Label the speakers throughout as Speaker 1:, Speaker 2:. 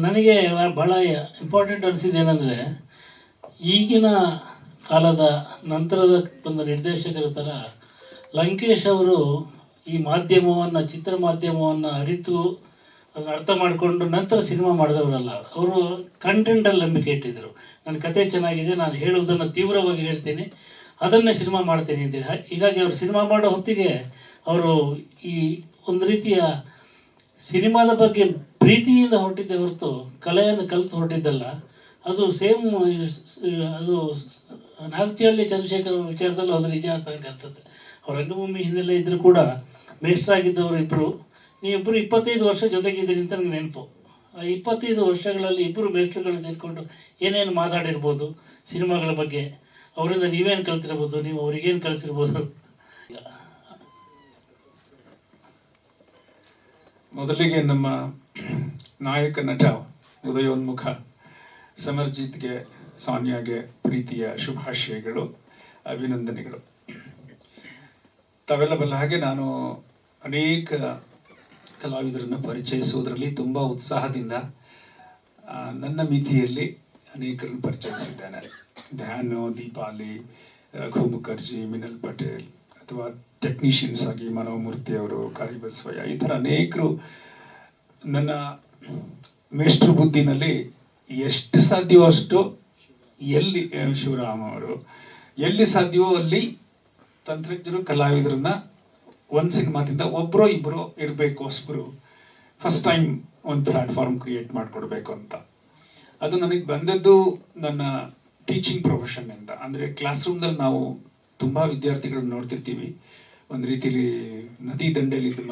Speaker 1: ನನಗೆ ಭಾಳ ಇಂಪಾರ್ಟೆಂಟ್ ಅನಿಸಿದ್ದು ಏನಂದರೆ, ಈಗಿನ ಕಾಲದ ನಂತರದ ಒಂದು ನಿರ್ದೇಶಕರ ಥರ ಲಂಕೇಶ್ ಅವರು ಈ ಮಾಧ್ಯಮವನ್ನು, ಚಿತ್ರ ಮಾಧ್ಯಮವನ್ನು ಅರಿತು ಅದನ್ನು ಅರ್ಥ ಮಾಡಿಕೊಂಡು ನಂತರ ಸಿನಿಮಾ ಮಾಡಿದವರಲ್ಲ. ಅವರು ಕಂಟೆಂಟಲ್ಲಿ ನಂಬಿಕೆ ಇಟ್ಟಿದ್ದರು. ನನ್ನ ಕತೆ ಚೆನ್ನಾಗಿದೆ, ನಾನು ಹೇಳುವುದನ್ನು ತೀವ್ರವಾಗಿ ಹೇಳ್ತೀನಿ, ಅದನ್ನೇ ಸಿನಿಮಾ ಮಾಡ್ತೀನಿ ಅಂತೇಳಿ. ಹೀಗಾಗಿ ಅವರು ಸಿನಿಮಾ ಮಾಡೋ ಹೊತ್ತಿಗೆ ಅವರು ಈ ಒಂದು ರೀತಿಯ ಸಿನಿಮಾದ ಬಗ್ಗೆ ಪ್ರೀತಿಯಿಂದ ಹೊರಟಿದ್ದೆ ಹೊರತು ಕಲೆಯನ್ನು ಕಲಿತು ಹೊರಟಿದ್ದಲ್ಲ. ಅದು ಸೇಮ್ ಅದು ನಾಗತಿಹಳ್ಳಿ ಚಂದ್ರಶೇಖರ್ ವಿಚಾರದಲ್ಲೂ ಅದು ನಿಜ ಅಂತ ನನಗೆ ಅನಿಸುತ್ತೆ. ಅವ್ರ ರಂಗಭೂಮಿ ಹಿನ್ನೆಲೆ ಇದ್ದರೂ ಕೂಡ ಮೇಷ್ಟ್ರಾಗಿದ್ದವರು ಇಬ್ಬರು, ನೀವಿಬ್ಬರು 25 ವರ್ಷ ಜೊತೆಗಿದ್ದೀರಿ ಅಂತ ನನಗೆ ನೆನಪು. ಆ 25 ವರ್ಷಗಳಲ್ಲಿ ಇಬ್ಬರು ಮೇಷ್ಟ್ರುಗಳು ಸೇರಿಕೊಂಡು ಏನೇನು ಮಾತಾಡಿರ್ಬೋದು ಸಿನಿಮಾಗಳ ಬಗ್ಗೆ, ಅವರಿಂದ ನೀವೇನು ಕಲ್ತಿರ್ಬೋದು, ನೀವು ಅವ್ರಿಗೇನು ಕಲಿಸಿರ್ಬೋದು.
Speaker 2: ಮೊದಲಿಗೆ ನಮ್ಮ ನಾಯಕ ನಟ ಉದಯೋನ್ಮುಖ ಸಮರ್ಜಿತ್ಗೆ, ಸಾನ್ಯಾಗೆ ಪ್ರೀತಿಯ ಶುಭಾಶಯಗಳು, ಅಭಿನಂದನೆಗಳು. ತಾವೆಲ್ಲ ಬಲ್ಲ ಹಾಗೆ ನಾನು ಅನೇಕ ಕಲಾವಿದರನ್ನು ಪರಿಚಯಿಸುವುದರಲ್ಲಿ ತುಂಬ ಉತ್ಸಾಹದಿಂದ ನನ್ನ ಮಿತಿಯಲ್ಲಿ ಅನೇಕರನ್ನು ಪರಿಚಯಿಸಿದ್ದೇನೆ. ಧ್ಯಾನ್, ದೀಪಾಲಿ, ರಘು ಮುಖರ್ಜಿ, ಮಿನಲ್ ಪಟೇಲ್, ಅಥವಾ ಟೆಕ್ನಿಷಿಯನ್ಸ್ ಆಗಿ ಮನೋಮೂರ್ತಿ ಅವರು, ಕಾರಿಬಸವಯ್ಯ, ಈ ಥರ ಅನೇಕರು ನನ್ನ ಮೇಷ್ಟ್ರ ಬುದ್ಧಿನಲ್ಲಿ ಎಷ್ಟು ಸಾಧ್ಯವೋ ಅಷ್ಟು, ಎಲ್ಲಿ ಶಿವರಾಮ ಅವರು ಎಲ್ಲಿ ಸಾಧ್ಯವೋ ಅಲ್ಲಿ ತಂತ್ರಜ್ಞರು ಕಲಾವಿದರನ್ನ ಒಂದು ಸಿನಿಮಾದಿಂದ ಒಬ್ಬರೋ ಇಬ್ಬರು ಇರಬೇಕು, ಹೊಸಬರು ಫಸ್ಟ್ ಟೈಮ್ ಒಂದು ಪ್ಲಾಟ್ಫಾರ್ಮ್ ಕ್ರಿಯೇಟ್ ಮಾಡಿಕೊಡ್ಬೇಕು ಅಂತ. ಅದು ನನಗೆ ಬಂದದ್ದು ನನ್ನ ಟೀಚಿಂಗ್ ಪ್ರೊಫೆಷನ್ನಿಂದ. ಅಂದರೆ ಕ್ಲಾಸ್ ರೂಮ್ದಲ್ಲಿ ನಾವು ತುಂಬ ವಿದ್ಯಾರ್ಥಿಗಳನ್ನ ನೋಡ್ತಿರ್ತೀವಿ, ಒಂದು ರೀತಿಲಿ ನದಿ ದಂಡೆಯಲ್ಲಿದ್ದ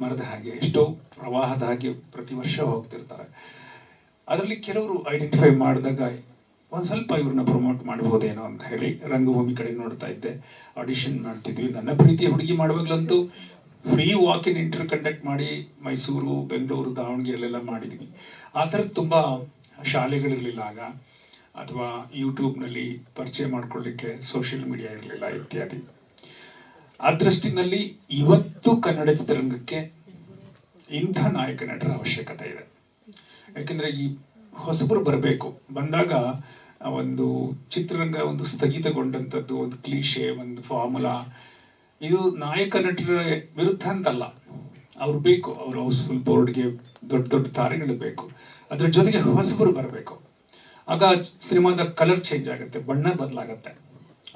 Speaker 2: ಮರದ ಹಾಗೆ ಎಷ್ಟೋ ಪ್ರವಾಹದ ಹಾಗೆ ಪ್ರತಿ ವರ್ಷ ಹೋಗ್ತಿರ್ತಾರೆ. ಅದರಲ್ಲಿ ಕೆಲವರು ಐಡೆಂಟಿಫೈ ಮಾಡಿದಾಗ ಒಂದು ಸ್ವಲ್ಪ ಇವ್ರನ್ನ ಪ್ರಮೋಟ್ ಮಾಡ್ಬೋದೇನೋ ಅಂತ ಹೇಳಿ ರಂಗಭೂಮಿ ಕಡೆ ನೋಡ್ತಾ ಇದ್ದೆ. ಆಡಿಷನ್ ಮಾಡ್ತಿದ್ವಿ. ನನ್ನ ಪ್ರೀತಿಯ ಹುಡುಗಿ ಮಾಡುವಾಗಲಂತೂ free walk in interview conduct ಮಾಡಿ ಮೈಸೂರು, ಬೆಂಗಳೂರು, ದಾವಣಗೆರೆಯಲ್ಲೆಲ್ಲ ಮಾಡಿದ್ವಿ. ಆ ಥರದ್ದು ತುಂಬ ಶಾಲೆಗಳಿರಲಿಲ್ಲ ಆಗ, ಅಥವಾ ಯೂಟ್ಯೂಬ್ನಲ್ಲಿ ಪರಿಚಯ ಮಾಡ್ಕೊಳ್ಳಿಕ್ಕೆ ಸೋಷಿಯಲ್ ಮೀಡಿಯಾ ಇರಲಿಲ್ಲ ಇತ್ಯಾದಿ. ಆ ದೃಷ್ಟಿನಲ್ಲಿ ಇವತ್ತು ಕನ್ನಡ ಚಿತ್ರರಂಗಕ್ಕೆ ಇಂಥ ನಾಯಕ ನಟರ ಅವಶ್ಯಕತೆ ಇದೆ. ಯಾಕೆಂದರೆ ಈ ಹೊಸಬರು ಬರಬೇಕು. ಬಂದಾಗ ಒಂದು ಚಿತ್ರರಂಗ ಒಂದು ಸ್ಥಗಿತಗೊಂಡಂಥದ್ದು, ಒಂದು ಕ್ಲೀಶೆ, ಒಂದು ಫಾರ್ಮುಲಾ, ಇದು ನಾಯಕ ನಟರ ವಿರುದ್ಧ ಅಂತಲ್ಲ. ಅವ್ರು ಬೇಕು, ಅವ್ರ ಹೌಸ್ಫುಲ್ ಬೋರ್ಡ್ಗೆ ದೊಡ್ಡ ದೊಡ್ಡ ತಾರೆಗಳು ಬೇಕು. ಅದ್ರ ಜೊತೆಗೆ ಹೊಸಬರು ಬರಬೇಕು. ಆಗ ಸಿನಿಮಾದ ಕಲರ್ ಚೇಂಜ್ ಆಗುತ್ತೆ, ಬಣ್ಣ ಬದಲಾಗತ್ತೆ.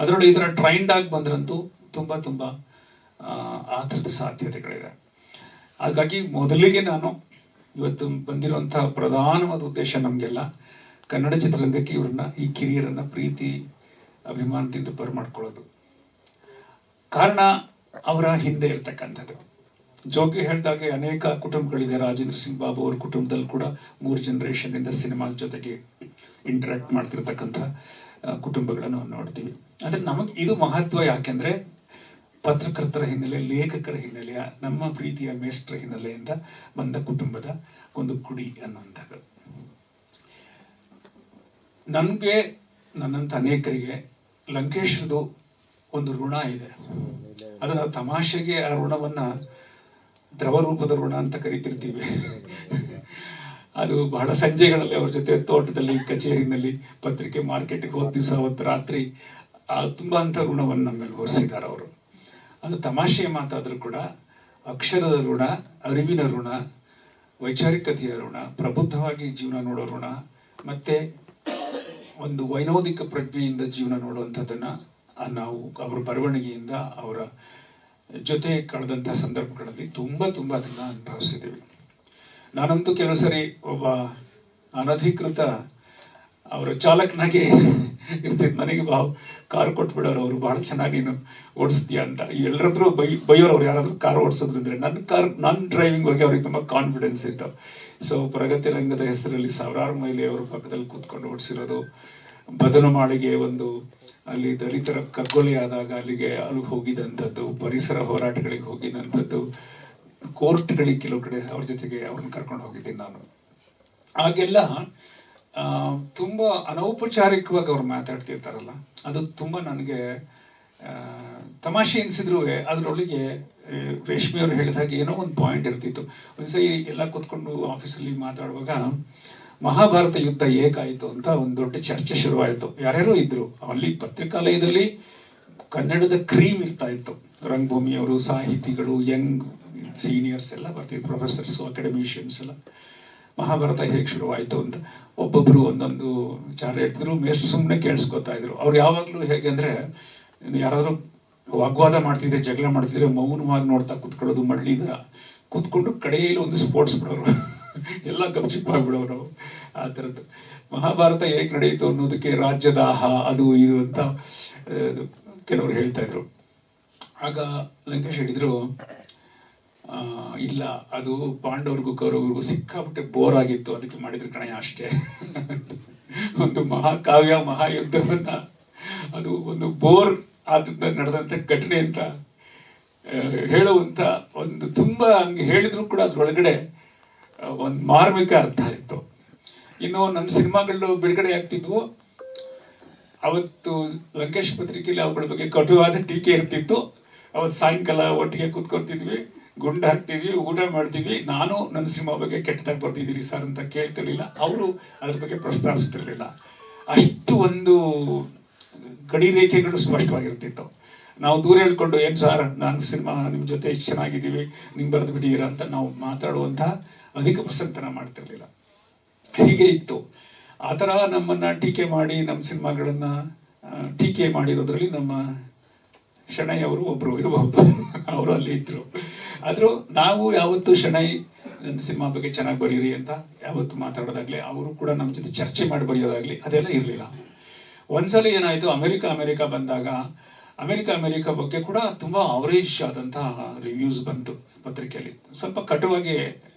Speaker 2: ಅದರೊಳಗೆ ಈ ಥರ ಟ್ರೈಂಡ್ ಆಗಿ ಬಂದ್ರಂತೂ ತುಂಬ ತುಂಬ ಆ ಥರದ ಸಾಧ್ಯತೆಗಳಿದೆ. ಹಾಗಾಗಿ ಮೊದಲಿಗೆ ನಾನು ಇವತ್ತು ಬಂದಿರುವಂತಹ ಪ್ರಧಾನವಾದ ಉದ್ದೇಶ ನಮಗೆಲ್ಲ ಕನ್ನಡ ಚಿತ್ರರಂಗಕ್ಕೆ ಇವ್ರನ್ನ, ಈ ಕಿರಿಯರನ್ನ ಪ್ರೀತಿ ಅಭಿಮಾನದಿಂದ ಬರಮಾಡ್ಕೊಳ್ಳೋದು. ಕಾರಣ ಅವರ ಹಿಂದೆ ಇರ್ತಕ್ಕಂಥದ್ದು. ಜೋಗಿ ಹೇಳಿದಾಗೆ ಅನೇಕ ಕುಟುಂಬಗಳಿದೆ. ರಾಜೇಂದ್ರ ಸಿಂಗ್ ಬಾಬು ಅವ್ರ ಕುಟುಂಬದಲ್ಲಿ ಕೂಡ 3 ಜನರೇಷನ್ ಇಂದ ಸಿನಿಮಾ ಜೊತೆಗೆ ಇಂಟರಾಕ್ಟ್ ಮಾಡ್ತಿರ್ತಕ್ಕಂಥ ಕುಟುಂಬಗಳನ್ನು ನೋಡ್ತೀವಿ. ಅಂದ್ರೆ ನಮಗೆ ಇದು ಮಹತ್ವ. ಯಾಕೆಂದ್ರೆ ಪತ್ರಕರ್ತರ ಹಿನ್ನೆಲೆ, ಲೇಖಕರ ಹಿನ್ನೆಲೆಯ, ನಮ್ಮ ಪ್ರೀತಿಯ ಮೇಷ್ಟ್ರ ಹಿನ್ನೆಲೆಯಿಂದ ಬಂದ ಕುಟುಂಬದ ಒಂದು ಕುಡಿ ಅನ್ನುವಂಥದ್ದು. ನನಗೆ, ನನ್ನಂತ ಅನೇಕರಿಗೆ ಲಂಕೇಶ್ರದು ಒಂದು ಋಣ ಇದೆ. ಅದನ್ನ ತಮಾಷೆಗೆ ಆ ಋಣವನ್ನ ದ್ರವ ರೂಪದ ಋಣ ಅಂತ ಕರಿತಿರ್ತೀವಿ. ಅದು ಬಹಳ ಸಂಜೆಗಳಲ್ಲಿ ಅವ್ರ ಜೊತೆ ತೋಟದಲ್ಲಿ, ಕಚೇರಿನಲ್ಲಿ, ಪತ್ರಿಕೆ ಮಾರ್ಕೆಟ್ಗೆ ಹೋದ ದಿವಸ ಅವತ್ತು ರಾತ್ರಿ ತುಂಬಾ ಅಂತ ಋಣವನ್ನು ನಮ್ಮ ಮೇಲೆ ಹೊರಿಸಿದ್ದಾರೆ ಅವರು. ಅದು ತಮಾಷೆಯ ಮಾತಾದ್ರೂ ಕೂಡ ಅಕ್ಷರದ ಋಣ, ಅರಿವಿನ ಋಣ, ವೈಚಾರಿಕತೆಯ ಋಣ, ಪ್ರಬುದ್ಧವಾಗಿ ಜೀವನ ನೋಡೋ ಋಣ, ಮತ್ತೆ ಒಂದು ವೈನೋದಿಕ ಪ್ರಜ್ಞೆಯಿಂದ ಜೀವನ ನೋಡುವಂಥದ್ದನ್ನ ನಾವು ಅವರ ಬರವಣಿಗೆಯಿಂದ, ಅವರ ಜೊತೆ ಕಳೆದಂಥ ಸಂದರ್ಭಗಳಲ್ಲಿ ತುಂಬಾ ಅದನ್ನ ಅನುಭವಿಸಿದ್ದೀವಿ. ನಾನಂತೂ ಕೆಲವು ಸರಿ ಒಬ್ಬ ಅನಧಿಕೃತ ಅವರ ಚಾಲಕನಾಗಿ ಇರ್ತಿದ್. ನನಗೆ ಕಾರ್ ಕೊಟ್ಬಿಡೋರು ಅವರು, ಬಹಳ ಚೆನ್ನಾಗಿ ನೀನು ಓಡಿಸ್ತೀಯ ಅಂತ. ಎಲ್ಲರತ್ರ ಬೈಯೋರು ಅವ್ರು ಯಾರಾದ್ರೂ ಕಾರ್ ಓಡಿಸೋದ್ರಂದ್ರೆ. ನನ್ನ ಡ್ರೈವಿಂಗ್ ಬಗ್ಗೆ ಅವ್ರಿಗೆ ತುಂಬಾ ಕಾನ್ಫಿಡೆನ್ಸ್ ಇತ್ತು. ಸೊ ಪ್ರಗತಿ ರಂಗದ ಹೆಸರಲ್ಲಿ ಸಾವಿರಾರು ಮೈಲಿ ಅವ್ರ ಪಕ್ಕದಲ್ಲಿ ಕೂತ್ಕೊಂಡು ಓಡಿಸಿರೋದು. ಬದನಮಾಳಿಗೆ ಒಂದು ಅಲ್ಲಿ ದಲಿತರ ಕಗ್ಗೊಲೆ ಆದಾಗ ಅಲ್ಲಿ ಹೋಗಿದಂಥದ್ದು, ಪರಿಸರ ಹೋರಾಟಗಳಿಗೆ ಹೋಗಿದಂಥದ್ದು, ಕೋರ್ಟ್ಗಳಿಗೆ ಕೆಲವು ಕಡೆ ಅವ್ರ ಜೊತೆಗೆ ಅವ್ರನ್ನ ಕರ್ಕೊಂಡು ಹೋಗಿದ್ದೀನಿ ನಾನು. ಆಗೆಲ್ಲ ತುಂಬಾ ಅನೌಪಚಾರಿಕವಾಗಿ ಅವ್ರು ಮಾತಾಡ್ತಿರ್ತಾರಲ್ಲ, ಅದು ತುಂಬಾ ನನಗೆ ತಮಾಷೆ ಅನಿಸಿದ್ರು ಅದರೊಳಗೆ ರೇಷ್ಮೆ ಅವರು ಹೇಳಿದ ಹಾಗೆ ಏನೋ ಒಂದು ಪಾಯಿಂಟ್ ಇರ್ತಿತ್ತು. ಒಂದ್ಸರಿ ಎಲ್ಲ ಕೂತ್ಕೊಂಡು ಆಫೀಸಲ್ಲಿ ಮಾತಾಡುವಾಗ ಮಹಾಭಾರತ ಯುದ್ಧ ಏಕಾಯಿತು ಅಂತ ಒಂದು ದೊಡ್ಡ ಚರ್ಚೆ ಶುರುವಾಯಿತು. ಯಾರ್ಯಾರೋ ಇದ್ರು ಅಲ್ಲಿ ಪತ್ರಿಕಾಲಯದಲ್ಲಿ, ಕನ್ನಡದ ಕ್ರೀಮ್ ಇರ್ತಾ ಇತ್ತು. ರಂಗಭೂಮಿಯವರು, ಸಾಹಿತಿಗಳು, ಯಂಗ್ ಸೀನಿಯರ್ಸ್ ಎಲ್ಲ ಬರ್ತಿದ್ರು, ಪ್ರೊಫೆಸರ್ಸು, ಅಕಾಡೆಮಿಷಿಯನ್ಸ್ ಎಲ್ಲ. ಮಹಾಭಾರತ ಹೇಗೆ ಶುರುವಾಯಿತು ಅಂತ ಒಬ್ಬೊಬ್ರು ಒಂದೊಂದು ವಿಚಾರ ಹೇಳ್ತಿದ್ರು. ಮೇಷ್ಟು ಸುಮ್ಮನೆ ಕೇಳಿಸ್ಕೊತಾ ಇದ್ರು. ಅವ್ರು ಯಾವಾಗಲೂ ಹೇಗೆ ಅಂದರೆ, ಯಾರಾದರೂ ವಾಗ್ವಾದ ಮಾಡ್ತಿದ್ರೆ, ಜಗಳ ಮಾಡ್ತಿದ್ರೆ ಮೌನವಾಗಿ ನೋಡ್ತಾ ಕೂತ್ಕೊಳ್ಳೋದು, ಮಳ್ಳಿದ್ರ ಕೂತ್ಕೊಂಡು ಕಡೆಯಲ್ಲಿ ಒಂದು ಸ್ಪೋರ್ಟ್ಸ್ ಬಿಡೋರು, ಎಲ್ಲ ಗಪ್ಚಿಪ್ಪಾಗ್ಬಿಡೋರು. ಆ ಥರದ್ದು ಮಹಾಭಾರತ ಹೇಗೆ ನಡೆಯಿತು ಅನ್ನೋದಕ್ಕೆ ರಾಜ್ಯದಾಹ ಅದು ಇದು ಅಂತ ಕೆಲವರು ಹೇಳ್ತಾ ಇದ್ರು. ಆಗ ಲಂಕೇಶ್ ಹೇಳಿದ್ರು, ಇಲ್ಲ ಅದು ಪಾಂಡವ್ರಿಗೂ ಕೌರವ್ರಿಗೂ ಸಿಕ್ಕಾಬಿಟ್ಟೆ ಬೋರ್ ಆಗಿತ್ತು, ಅದಕ್ಕೆ ಮಾಡಿದ್ರು ಕಣಯ್ಯ ಅಷ್ಟೇ. ಒಂದು ಮಹಾಕಾವ್ಯ, ಮಹಾಯುದ್ಧವನ್ನ ಅದು ಒಂದು ಬೋರ್ ಆದ ನಡೆದಂಥ ಘಟನೆ ಅಂತ ಹೇಳುವಂತ ಒಂದು, ತುಂಬಾ ಹಂಗೆ ಹೇಳಿದ್ರು ಕೂಡ ಅದ್ರೊಳಗಡೆ ಒಂದು ಮಾರ್ಮಿಕ ಅರ್ಥ ಇತ್ತು. ಇನ್ನು ನನ್ನ ಸಿನಿಮಾಗಳು ಬಿಡುಗಡೆ ಆಗ್ತಿದ್ವು, ಅವತ್ತು ಲಂಕೇಶ್ ಪತ್ರಿಕೆಯಲ್ಲಿ ಅವುಗಳ ಬಗ್ಗೆ ಕಟುವಾದ ಟೀಕೆ ಇರ್ತಿತ್ತು. ಅವತ್ತು ಸಾಯಂಕಾಲ ಒಟ್ಟಿಗೆ ಕೂತ್ಕೊಳ್ತಿದ್ವಿ, ಗುಂಡು ಹಾಕ್ತಿದ್ವಿ, ಊಟ ಮಾಡ್ತೀವಿ. ನಾನು ನನ್ನ ಸಿನಿಮಾ ಬಗ್ಗೆ ಕೆಟ್ಟದಾಗಿ ಬರ್ತಿದ್ದೀರಿ ಸರ್ ಅಂತ ಕೇಳ್ತಿರ್ಲಿಲ್ಲ, ಅವರು ಅದ್ರ ಬಗ್ಗೆ ಪ್ರಸ್ತಾಪಿಸ್ತಿರ್ಲಿಲ್ಲ. ಅಷ್ಟು ಒಂದು ಗಡಿ ರೇಖೆಗಳು ಸ್ಪಷ್ಟವಾಗಿರ್ತಿತ್ತು. ನಾವು ದೂರ ಹೇಳ್ಕೊಂಡು, ಏನು ಸರ್ ನಾನು ಸಿನಿಮಾ ನಿಮ್ಮ ಜೊತೆ ಎಷ್ಟು ಚೆನ್ನಾಗಿದ್ದೀವಿ, ನಿಮ್ಗೆ ಬರೆದು ಬಿಟ್ಟಿದ್ದೀರಾ ಅಂತ ನಾವು ಮಾತಾಡುವಂತಹ ಅಧಿಕ ಪ್ರಸಂತನ ಮಾಡ್ತಿರ್ಲಿಲ್ಲ. ಹೀಗೆ ಇತ್ತು. ಆ ಥರ ನಮ್ಮನ್ನ ಟೀಕೆ ಮಾಡಿ, ನಮ್ಮ ಸಿನಿಮಾಗಳನ್ನ ಟೀಕೆ ಮಾಡಿರೋದ್ರಲ್ಲಿ ನಮ್ಮ ಶಣೈ ಅವರು ಒಬ್ರು ಇರಬಹುದು, ಅವರು ಅಲ್ಲಿ ಇದ್ರು. ಆದರೂ ನಾವು ಯಾವತ್ತು ಶಣೈ ನನ್ನ ಸಿನಿಮಾ ಬಗ್ಗೆ ಚೆನ್ನಾಗಿ ಬರೀರಿ ಅಂತ ಯಾವತ್ತು ಮಾತಾಡೋದಾಗ್ಲಿ, ಅವರು ಕೂಡ ನಮ್ಮ ಜೊತೆ ಚರ್ಚೆ ಮಾಡಿ ಬರೆಯೋದಾಗ್ಲಿ ಅದೆಲ್ಲ ಇರಲಿಲ್ಲ. ಒಂದ್ಸಲ ಏನಾಯಿತು, ಅಮೆರಿಕ ಬಂದಾಗ ಅಮೆರಿಕ ಬಗ್ಗೆ ಕೂಡ ತುಂಬಾ ಅವರೇಜ್ ಆದಂತಹ ರಿವ್ಯೂಸ್ ಬಂತು ಪತ್ರಿಕೆಯಲ್ಲಿ. ಸ್ವಲ್ಪ ಕಟುವಾಗಿ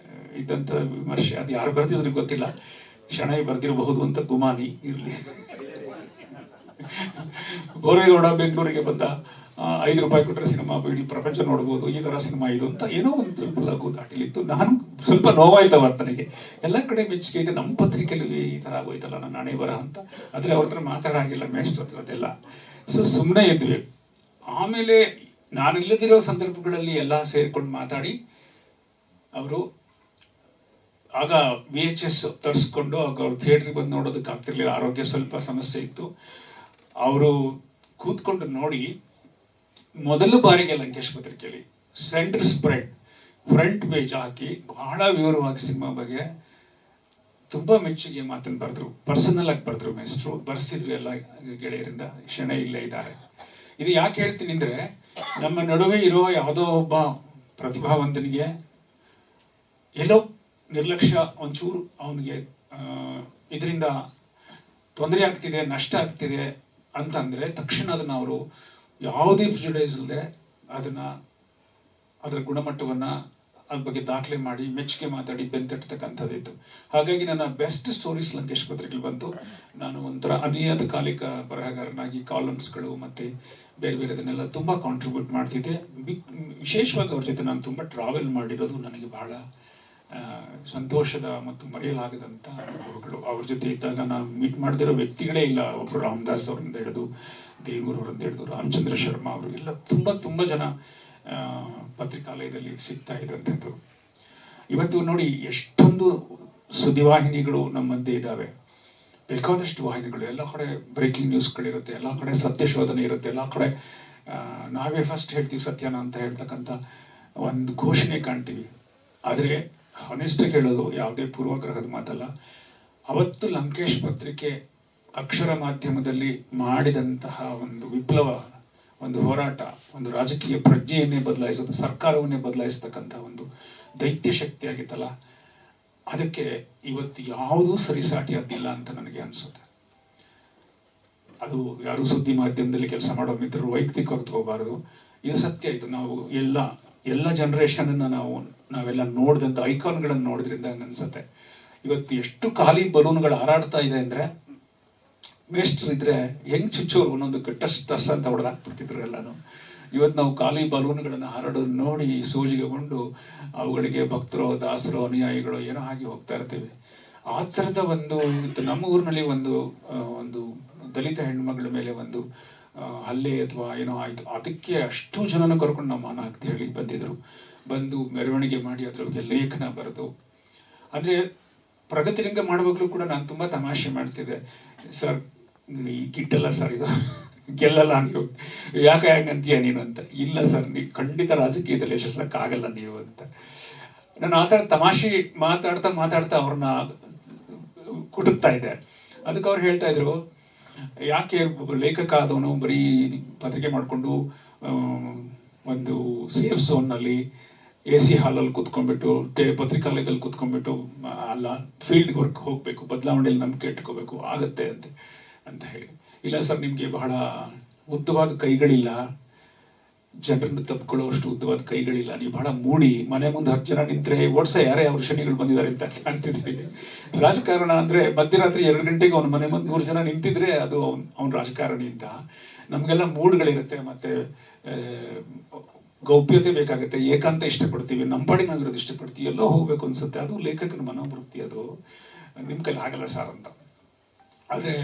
Speaker 2: ಇದ್ದಂಥ ವಿಮರ್ಶೆ, ಅದು ಯಾರು ಬರ್ದಿದ್ರು ಗೊತ್ತಿಲ್ಲ, ಶಣೈ ಬರ್ದಿರಬಹುದು ಅಂತ ಗುಮಾನಿ ಇರಲಿ. ಬೋರೇಗೌಡ ಬೆಂಗಳೂರಿಗೆ ಬಂದ, 5 ರೂಪಾಯಿ ಕೊಟ್ಟರೆ ಸಿನಿಮಾ ಇಡೀ ಪ್ರಪಂಚ ನೋಡ್ಬೋದು, ಈ ತರ ಸಿನಿಮಾ ಇದು ಅಂತ ಏನೋ ಒಂದು ಸ್ವಲ್ಪ ಲಘು ದಾಟಿಲಿತ್ತು. ನಾನು ಸ್ವಲ್ಪ ನೋವಾಯ್ತವ ನನಗೆ, ಎಲ್ಲ ಕಡೆ ಮೆಚ್ಚುಗೆ ಇದೆ, ನಮ್ಮ ಪತ್ರಿಕೆಯಲ್ಲಿ ಈ ತರ ಆಗೋಯ್ತಲ್ಲ ನನ್ನ ಹಣೆ ಬರ ಅಂತ. ಆದ್ರೆ ಅವ್ರ ಹತ್ರ ಮಾತಾಡಾಗಿಲ್ಲ, ಮೇಷ್ಟ್ರ ಹತ್ರದೆಲ್ಲ. ಸೊ ಸುಮ್ಮನೆ ಇದ್ವಿ. ಆಮೇಲೆ ನಾನಿಲ್ಲದಿರೋ ಸಂದರ್ಭಗಳಲ್ಲಿ ಎಲ್ಲ ಸೇರ್ಕೊಂಡು ಮಾತಾಡಿ, ಅವರು ಆಗ VHS ತರಿಸ್ಕೊಂಡು, ಆಗ ಅವ್ರು ಥಿಯೇಟ್ರಿಗೆ ಬಂದು ನೋಡೋದಕ್ಕೆ ಆಗ್ತಿರ್ಲಿಲ್ಲ, ಆರೋಗ್ಯ ಸ್ವಲ್ಪ ಸಮಸ್ಯೆ ಇತ್ತು. ಅವರು ಕೂತ್ಕೊಂಡು ನೋಡಿ, ಮೊದಲ ಬಾರಿಗೆ ಲಂಕೇಶ್ ಪತ್ರಿಕೆಯಲ್ಲಿ ಸೆಂಟರ್ ಸ್ಪ್ರೆಡ್ ಫ್ರಂಟ್ ಪೇಜ್ ಹಾಕಿ ಬಹಳ ವಿವರವಾಗಿ ಸಿನಿಮಾ ಬಗ್ಗೆ ತುಂಬಾ ಮೆಚ್ಚುಗೆ ಮಾತನ್ನು ಬರೆದ್ರು. ಪರ್ಸನಲ್ ಆಗಿ ಬರೆದ್ರು, ಮೇಷ್ಟ್ರು ಬರ್ಸಿದ್ರು ಎಲ್ಲ ಗೆಳೆಯರಿಂದ. ಶಣೈ ಇಲ್ಲೇ ಇದ್ದಾರೆ. ಇದು ಯಾಕೆ ಹೇಳ್ತೀನಿ ಅಂದ್ರೆ, ನಮ್ಮ ನಡುವೆ ಇರೋ ಯಾವುದೋ ಒಬ್ಬ ಪ್ರತಿಭಾವಂತನಿಗೆ ಎಲ್ಲೋ ನಿರ್ಲಕ್ಷ್ಯ, ಒಂಚೂರು ಅವನಿಗೆ ಇದರಿಂದ ತೊಂದರೆ ಆಗ್ತಿದೆ, ನಷ್ಟ ಆಗ್ತಿದೆ ಅಂತಂದ್ರೆ ತಕ್ಷಣ ಅದನ್ನ ಅವರು ಯಾವುದೇ ಪ್ರಿಜುಡೈಸ್ ಇಲ್ಲದೆ ಅದರ ಗುಣಮಟ್ಟವನ್ನ ಅದ್ರ ಬಗ್ಗೆ ದಾಖಲೆ ಮಾಡಿ ಮೆಚ್ಚುಗೆ ಮಾತಾಡಿ ಬೆಂತಟ್ಟತಕ್ಕಂಥದ್ದಿತ್ತು. ಹಾಗಾಗಿ ನನ್ನ ಬೆಸ್ಟ್ ಸ್ಟೋರೀಸ್ ಲಂಕೇಶ್ ಪತ್ರಿಕೆಯಲ್ಲಿ ಬಂತು. ನಾನು ಒಂಥರ ಅನಿಯತಕಾಲಿಕ ಬರಹಗಾರನಾಗಿ ಕಾಲಮ್ಸ್ಗಳು ಮತ್ತೆ ಬೇರೆ ಬೇರೆದನ್ನೆಲ್ಲ ತುಂಬಾ ಕಾಂಟ್ರಿಬ್ಯೂಟ್ ಮಾಡ್ತಿದ್ದೆ. ವಿಶೇಷವಾಗಿ ಅವ್ರ ಜೊತೆ ನಾನು ತುಂಬಾ ಟ್ರಾವೆಲ್ ಮಾಡಿರೋದು ನನಗೆ ಬಹಳ ಸಂತೋಷದ ಮತ್ತು ಮರೆಯಲಾಗದಂತ ಅನುಭವಗಳು. ಅವ್ರ ಜೊತೆ ಇದ್ದಾಗ ನಾನು ಮೀಟ್ ಮಾಡದಿರೋ ವ್ಯಕ್ತಿಗಳೇ ಇಲ್ಲ. ಒಬ್ರು ರಾಮದಾಸ್ ಅವರಿಂದ ಹಿಡಿದು, ದೇವೂರ್ ಅವರಿಂದ ಹಿಡಿದು, ರಾಮಚಂದ್ರ ಶರ್ಮಾ ಅವರು ಎಲ್ಲ ತುಂಬಾ ಜನ ಪತ್ರಿಕಾಲಯದಲ್ಲಿ ಸಿಗ್ತಾ ಇದ್ದಂಥದ್ದು. ಇವತ್ತು ನೋಡಿ ಎಷ್ಟೊಂದು ಸುದ್ದಿವಾಹಿನಿಗಳು ನಮ್ಮ ಮಧ್ಯೆ ಇದ್ದಾವೆ, ಬೇಕಾದಷ್ಟು ವಾಹಿನಿಗಳು. ಎಲ್ಲ ಕಡೆ ಬ್ರೇಕಿಂಗ್ ನ್ಯೂಸ್ಗಳಿರುತ್ತೆ, ಎಲ್ಲ ಕಡೆ ಸತ್ಯ ಶೋಧನೆ ಇರುತ್ತೆ, ಎಲ್ಲ ಕಡೆ ನಾವೇ ಫಸ್ಟ್ ಹೇಳ್ತೀವಿ ಸತ್ಯನ ಅಂತ ಹೇಳ್ತಕ್ಕಂಥ ಒಂದು ಘೋಷಣೆ ಕಾಣ್ತೀವಿ. ಆದರೆ ಹಾನೆಸ್ಟ್ ಹೇಳೋದು ಯಾವುದೇ ಪೂರ್ವಗ್ರಹದ ಮಾತಲ್ಲ. ಅವತ್ತು ಲಂಕೇಶ್ ಪತ್ರಿಕೆ ಅಕ್ಷರ ಮಾಧ್ಯಮದಲ್ಲಿ ಮಾಡಿದಂತಹ ಒಂದು ವಿಪ್ಲವ, ಒಂದು ಹೋರಾಟ, ಒಂದು ರಾಜಕೀಯ ಪ್ರಜ್ಞೆಯನ್ನೇ ಬದಲಾಯಿಸೋದು, ಸರ್ಕಾರವನ್ನೇ ಬದಲಾಯಿಸತಕ್ಕಂಥ ಒಂದು ದೈತ್ಯ ಶಕ್ತಿ ಆಗಿತ್ತಲ್ಲ, ಅದಕ್ಕೆ ಇವತ್ತು ಯಾವುದೂ ಸರಿಸಾಟಿಯಾಗಿಲ್ಲ ಅಂತ ನನಗೆ ಅನ್ಸುತ್ತೆ. ಅದು ಯಾರು ಸುದ್ದಿ ಮಾಧ್ಯಮದಲ್ಲಿ ಕೆಲಸ ಮಾಡೋ ಮಿತ್ರರು ವೈಯಕ್ತಿಕವಾಗಿ ತಗೋಬಾರದು. ಇದು ಸತ್ಯ. ಇದು ನಾವು ಎಲ್ಲ ಜನರೇಷನ್ ನಾವೆಲ್ಲ ನೋಡಿದಂಥ ಐಕಾನ್ಗಳನ್ನು ನೋಡಿದ್ರಿಂದ ಅನ್ಸುತ್ತೆ. ಇವತ್ತು ಎಷ್ಟು ಖಾಲಿ ಬಲೂನ್ಗಳು ಹಾರಾಡ್ತಾ ಇದೆ ಅಂದ್ರೆ, ಮೇಷ್ಟ್ರು ಇದ್ರೆ ಹೆಂಗ್ ಚುಚ್ಚೋರು ಒಂದೊಂದು ಟಸ್ ಅಂತ ಹೊಡೆದಾಕ್ಬಿಡ್ತಿದ್ರು ಎಲ್ಲಾನು. ಇವತ್ತು ನಾವು ಖಾಲಿ ಬಲೂನ್ಗಳನ್ನು ಹಾರಾಡೋದು ನೋಡಿ ಸೋಜಿಗೆಗೊಂಡು ಅವುಗಳಿಗೆ ಭಕ್ತರೋ, ದಾಸರೋ, ಅನುಯಾಯಿಗಳು ಏನೋ ಹಾಗೆ ಹೋಗ್ತಾ ಇರ್ತೀವಿ. ಆ ಥರದ ಒಂದು ನಮ್ಮ ಊರಿನಲ್ಲಿ ಒಂದು ದಲಿತ ಹೆಣ್ಮಗಳ ಮೇಲೆ ಒಂದು ಹಲ್ಲೆ ಅಥವಾ ಏನೋ ಆಯಿತು, ಅದಕ್ಕೆ ಅಷ್ಟು ಜನನ ಕರ್ಕೊಂಡು ನಮ್ಮ ಮಾನ ಅಂತ ಹೇಳಿ ಬಂದಿದ್ರು. ಬಂದು ಮೆರವಣಿಗೆ ಮಾಡಿ ಅದ್ರ ಬಗ್ಗೆ ಲೇಖನ ಬರೆದು, ಅಂದರೆ ಪ್ರಗತಿ ರಂಗ ಮಾಡುವಾಗಲೂ ಕೂಡ ನಾನು ತುಂಬ ತಮಾಷೆ ಮಾಡ್ತಿದ್ದೆ. ಸರ್ ಈ ಕಿಟ್ಟಲ್ಲ ಸರ್, ಇದು ಗೆಲ್ಲಲ್ಲ ನೀವು, ಯಾಕೆ ಅಂತೀಯ ನೀನು ಅಂತ. ಇಲ್ಲ ಸರ್, ನೀವು ಖಂಡಿತ ರಾಜಕೀಯದಲ್ಲಿ ಯಶಸ್ಸಕ್ಕಾಗಲ್ಲ ನೀವು ಅಂತ. ನಾನು ಆ ಥರ ತಮಾಷೆ ಮಾತಾಡ್ತಾ ಅವ್ರನ್ನ ಕುಟುಕ್ತಾ ಇದ್ದೆ. ಅದಕ್ಕೆ ಅವ್ರು ಹೇಳ್ತಾ ಇದ್ರು, ಯಾಕೆ ಲೇಖಕ ಆದವನು ಬರೀ ಪತ್ರಿಕೆ ಮಾಡಿಕೊಂಡು ಒಂದು ಸೇಫ್ ಝೋನ್ನಲ್ಲಿ AC ಹಾಲಲ್ಲಿ ಕೂತ್ಕೊಂಡ್ಬಿಟ್ಟು ಪತ್ರಿಕಾಲಯದಲ್ಲಿ ಕೂತ್ಕೊಂಡ್ಬಿಟ್ಟು ಅಲ್ಲ, ಫೀಲ್ಡ್ ವರ್ಕ್ ಹೋಗಬೇಕು, ಬದಲಾವಣೆಯಲ್ಲಿ ನಂಬಿಕೆ ಇಟ್ಕೋಬೇಕು ಆಗುತ್ತೆ ಅಂತ ಹೇಳಿ. ಇಲ್ಲ ಸರ್, ನಿಮಗೆ ಬಹಳ ಉದ್ದವಾದ ಕೈಗಳಿಲ್ಲ, ಜನರನ್ನು ತಪ್ಪಿಕೊಳ್ಳುವಷ್ಟು ಉದ್ದವಾದ ಕೈಗಳಿಲ್ಲ, ನೀವು ಬಹಳ ಮೂಡಿ, ಮನೆ ಮುಂದೆ 10 ಜನ ನಿಂತರೆ ಓಡ್ಸ ಯಾರೇ ಅವ್ರ ಶನಿಗಳು ಬಂದಿದ್ದಾರೆ ಅಂತ ಅಂತಿದ್ರಿ. ರಾಜಕಾರಣ ಅಂದರೆ ಮಧ್ಯರಾತ್ರಿ 2 ಗಂಟೆಗೆ ಅವ್ನ ಮನೆ ಮುಂದೆ 100 ಜನ ನಿಂತಿದ್ರೆ ಅದು ಅವ್ನ ರಾಜಕಾರಣಿ ಅಂತ. ನಮಗೆಲ್ಲ ಮೂಡ್ಗಳಿರುತ್ತೆ, ಮತ್ತೆ ಗೌಪ್ಯತೆ ಬೇಕಾಗುತ್ತೆ, ಏಕಾಂತ ಇಷ್ಟಪಡ್ತೀವಿ, ನಮ್ಮ ಪಾಡಿಗೆ ನಾವಿರೋದು ಇಷ್ಟಪಡ್ತೀವಿ, ಎಲ್ಲೋ ಹೋಗ್ಬೇಕು ಅನ್ಸುತ್ತೆ. ಅದು ಲೇಖಕನ ಮನೋವೃತ್ತಿ, ಅದು ನಿಮ್ಮ ಕೈಲಿ ಆಗಲ್ಲ ಸರ್ ಅಂತ. ಆದರೆ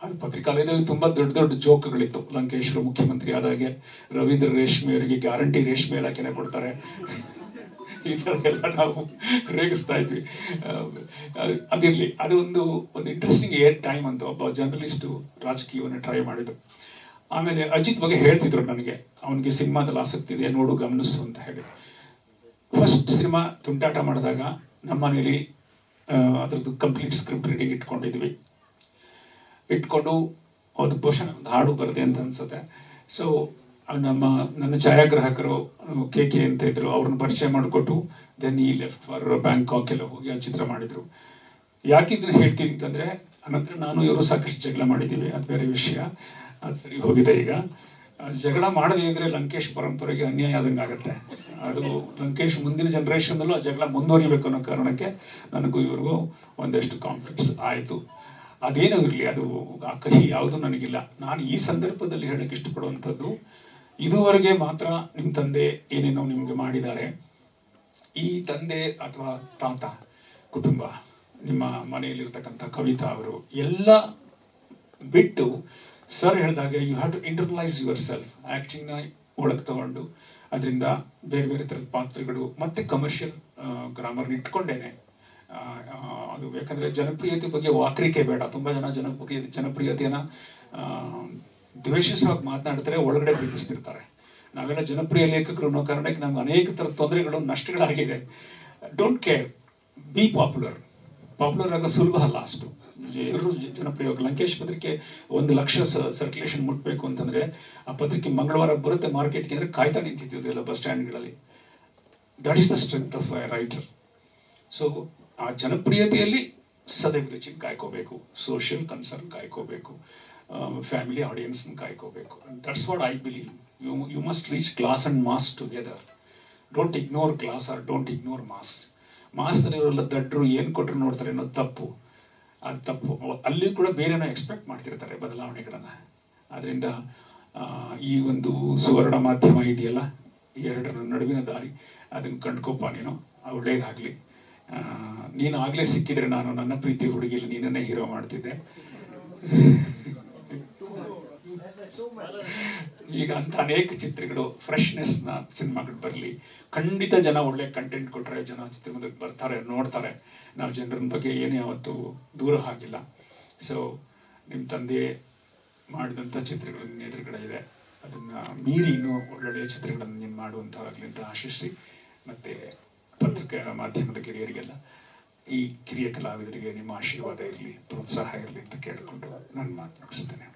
Speaker 2: ಅದು ಪತ್ರಿಕಾಲಯದಲ್ಲಿ ತುಂಬ ದೊಡ್ಡ ಜೋಕ್ಗಳಿತ್ತು. ಲಂಕೇಶ್ರು ಮುಖ್ಯಮಂತ್ರಿ ಆದಾಗೆ ರವೀಂದ್ರ ರೇಷ್ಮೆ ಅವರಿಗೆ ಗ್ಯಾರಂಟಿ ರೇಷ್ಮೆ ಇಲಾಖೆನೇ ಕೊಡ್ತಾರೆ, ಈ ಥರ ಎಲ್ಲ ನಾವು ರೇಗಿಸ್ತಾ ಇದ್ವಿ. ಅದಿರಲಿ, ಅದು ಒಂದು ಇಂಟ್ರೆಸ್ಟಿಂಗ್ ಟೈಮ್ ಅಂತ ಒಬ್ಬ ಜರ್ನಲಿಸ್ಟು ರಾಜಕೀಯವನ್ನು ಟ್ರೈ ಮಾಡಿದ್ರು. ಆಮೇಲೆ ಅಜಿತ್ ಬಗ್ಗೆ ಹೇಳ್ತಿದ್ರು ನನಗೆ, ಅವನಿಗೆ ಸಿನಿಮಾದಲ್ಲಿ ಆಸಕ್ತಿ ಇದೆ, ನೋಡು ಗಮನಿಸು ಅಂತ ಹೇಳಿ. ಫಸ್ಟ್ ಸಿನಿಮಾ ತುಂಟಾಟ ಮಾಡಿದಾಗ ನಮ್ಮ ಮನೇಲಿ ಅದ್ರದ್ದು ಕಂಪ್ಲೀಟ್ ಸ್ಕ್ರಿಪ್ಟ್ ರೀಡಿಂಗ್ ಇಟ್ಕೊಂಡು ಅದು ಬಹುಶಃ ಒಂದು ಹಾಡು ಬರದೆ ಅಂತ ಅನ್ಸುತ್ತೆ. ಸೊ ನನ್ನ ಛಾಯಾಗ್ರಾಹಕರು KK ಅಂತ ಇದ್ರು, ಅವ್ರನ್ನ ಪರಿಚಯ ಮಾಡಿಕೊಟ್ಟು ದೆನ್ ಈ ಲೆಫ್ಟ್ ಫಾರ್ ಬ್ಯಾಂಕಾಕ್ ಎಲ್ಲ ಹೋಗಿ ಆ ಚಿತ್ರ ಮಾಡಿದ್ರು. ಯಾಕಿದ್ರೆ ಹೇಳ್ತೀನಿ ಅಂತಂದ್ರೆ, ಅನಂತರ ನಾನು ಇವರು ಸಾಕಷ್ಟು ಜಗಳ ಮಾಡಿದ್ದೀವಿ, ಅದು ಬೇರೆ ವಿಷಯ, ಅದು ಸರಿ ಹೋಗಿದೆ. ಈಗ ಜಗಳ ಮಾಡದೇ ಇದ್ರೆ ಲಂಕೇಶ್ ಪರಂಪರೆಗೆ ಅನ್ಯಾಯ ಆದಂಗೆ ಆಗುತ್ತೆ. ಅದು ಲಂಕೇಶ್ ಮುಂದಿನ ಜನರೇಷನ್ನಲ್ಲೂ ಆ ಜಗಳ ಮುಂದುವರಿಬೇಕು ಅನ್ನೋ ಕಾರಣಕ್ಕೆ ನನಗೂ ಇವ್ರಿಗೂ ಒಂದಷ್ಟು ಕಾನ್ಫ್ಲಿಕ್ಟ್ಸ್ ಆಯಿತು. ಅದೇನೂ ಇರಲಿ, ಅದು ಆ ಕಹಿ ಯಾವುದೂ ನನಗಿಲ್ಲ. ನಾನು ಈ ಸಂದರ್ಭದಲ್ಲಿ ಹೇಳಕ್ಕೆ ಇಷ್ಟಪಡುವಂಥದ್ದು, ಇದುವರೆಗೆ ಮಾತ್ರ ನಿಮ್ಮ ತಂದೆ ಏನೇನೋ ನಿಮಗೆ ಮಾಡಿದ್ದಾರೆ, ಈ ತಂದೆ ಅಥವಾ ತಾತ ಕುಟುಂಬ, ನಿಮ್ಮ ಮನೆಯಲ್ಲಿರ್ತಕ್ಕಂಥ ಕವಿತಾ ಅವರು ಎಲ್ಲ ಬಿಟ್ಟು ಸರ್ ಹೇಳಿದಾಗೆ you have to internalise yourself. ಆ್ಯಕ್ಟಿಂಗ್ನ ಒಳಗೆ ತಗೊಂಡು ಅದರಿಂದ ಬೇರೆ ಥರದ ಪಾತ್ರಗಳು ಮತ್ತು ಕಮರ್ಷಿಯಲ್ ಗ್ರಾಮರ್ನ ಇಟ್ಕೊಂಡೇನೆ ಅದು. ಯಾಕಂದರೆ ಜನಪ್ರಿಯತೆ ಬಗ್ಗೆ ವಾಕ್ರಿಕೆ ಬೇಡ. ತುಂಬ ಜನ ಜನಪ್ರಿಯತೆಯನ್ನು ದ್ವೇಷಿಸುವಾಗ ಮಾತನಾಡ್ತಾರೆ, ಒಳಗಡೆ ಪ್ರೀತಿಸ್ತಿರ್ತಾರೆ. ನಾವೆಲ್ಲ ಜನಪ್ರಿಯ ಲೇಖಕರು ಅನ್ನೋ ಕಾರಣಕ್ಕೆ ನಮ್ಗೆ ಅನೇಕ ಥರದ ತೊಂದರೆಗಳು, ನಷ್ಟಗಳಾಗಿದೆ. ಡೋಂಟ್ ಕೇರ್, ಬಿ ಪಾಪ್ಯುಲರ್ ಆಗೋ ಸುಲಭ ಅಲ್ಲ ಅಷ್ಟು. ಎಲ್ಲರೂ ಜನಪ್ರಿಯವಾಗಿ ಲಂಕೇಶ್ ಪತ್ರಿಕೆ 1 ಲಕ್ಷ ಸರ್ಕ್ಯುಲೇಷನ್ ಮುಟ್ಟಬೇಕು ಅಂತಂದರೆ ಆ ಪತ್ರಿಕೆ ಮಂಗಳವಾರ ಬರುತ್ತೆ ಮಾರ್ಕೆಟ್ಗೆ ಅಂದರೆ ಕಾಯ್ತಾ ನಿಂತಿದ್ದೀವಿ ಎಲ್ಲ ಬಸ್ ಸ್ಟ್ಯಾಂಡ್ಗಳಲ್ಲಿ. That is the strength of a writer. So ಆ ಜನಪ್ರಿಯತೆಯಲ್ಲಿ ಸದೈವ ರುಚಿನ ಕಾಯ್ಕೋಬೇಕು, ಸೋಷಿಯಲ್ ಕನ್ಸರ್ನ್ ಕಾಯ್ಕೋಬೇಕು, ಫ್ಯಾಮಿಲಿ ಆಡಿಯನ್ಸ್ನ ಕಾಯ್ಕೋಬೇಕು. That's what I believe. You must reach class and mass together. Don't ignore class or don't ignore mass. ಮಾಸ್ನಲ್ಲಿರೋಲ್ಲ ದಡ್ಡರು ಏನು ಕೊಟ್ಟರು ನೋಡ್ತಾರೆ ಅನ್ನೋದು ತಪ್ಪು. ಅದು ತಪ್ಪು. ಅಲ್ಲಿ ಕೂಡ ಬೇರೆನೋ ಎಕ್ಸ್ಪೆಕ್ಟ್ ಮಾಡ್ತಿರ್ತಾರೆ ಬದಲಾವಣೆಗಳನ್ನು. ಆದ್ದರಿಂದ ಈ ಒಂದು ಸುವರ್ಣ ಮಾಧ್ಯಮ ಇದೆಯಲ್ಲ, ಎರಡರ ನಡುವಿನ ದಾರಿ, ಅದನ್ನು ಕಂಡ್ಕೋಪ ನೀನು, ಒಳ್ಳೇದಾಗಲಿ. ನೀನು ಆಗಲೇ ಸಿಕ್ಕಿದ್ರೆ ನಾನು ನನ್ನ ಪ್ರೀತಿ ಹುಡುಗಿಯಲ್ಲಿ ನೀನನ್ನೇ ಹೀರೋ ಮಾಡ್ತಿದ್ದೆ. ಈಗ ಅಂತ ಅನೇಕ ಚಿತ್ರಗಳು, ಫ್ರೆಶ್ನೆಸ್ನ ಸಿನಿಮಾಗಳು ಬರಲಿ. ಖಂಡಿತ ಜನ ಒಳ್ಳೆ ಕಂಟೆಂಟ್ ಕೊಟ್ಟರೆ ಜನ ಚಿತ್ರಮಂದಿರಕ್ಕೆ ಬರ್ತಾರೆ, ನೋಡ್ತಾರೆ. ನಾವು ಜನರ ಬಗ್ಗೆ ಏನೇ ಯಾವತ್ತೂ ದೂರ ಹಾಕಿಲ್ಲ. ಸೊ ನಿಮ್ಮ ತಂದೆ ಮಾಡಿದಂಥ ಚಿತ್ರಗಳು ನಿನ್ನ ಎದುರುಗಡೆ ಇದೆ. ಅದನ್ನು ಮೀರಿ ಇನ್ನೂ ಒಳ್ಳೊಳ್ಳೆಯ ಚಿತ್ರಗಳನ್ನು ನೀನು ಮಾಡುವಂಥವಾಗಲಿ ಅಂತ ಆಶಿಸಿ, ಮತ್ತು ಪತ್ರಿಕಾ ಮಾಧ್ಯಮದ ಕಿರಿಯರಿಗೆಲ್ಲ, ಈ ಕಿರಿಯ ಕಲಾವಿದರಿಗೆ ನಿಮ್ಮ ಆಶೀರ್ವಾದ ಇರಲಿ, ಪ್ರೋತ್ಸಾಹ ಇರಲಿ ಅಂತ ಕೇಳಿಕೊಂಡು ನಾನು ಮಾತು ಮುಗಿಸ್ತೇನೆ.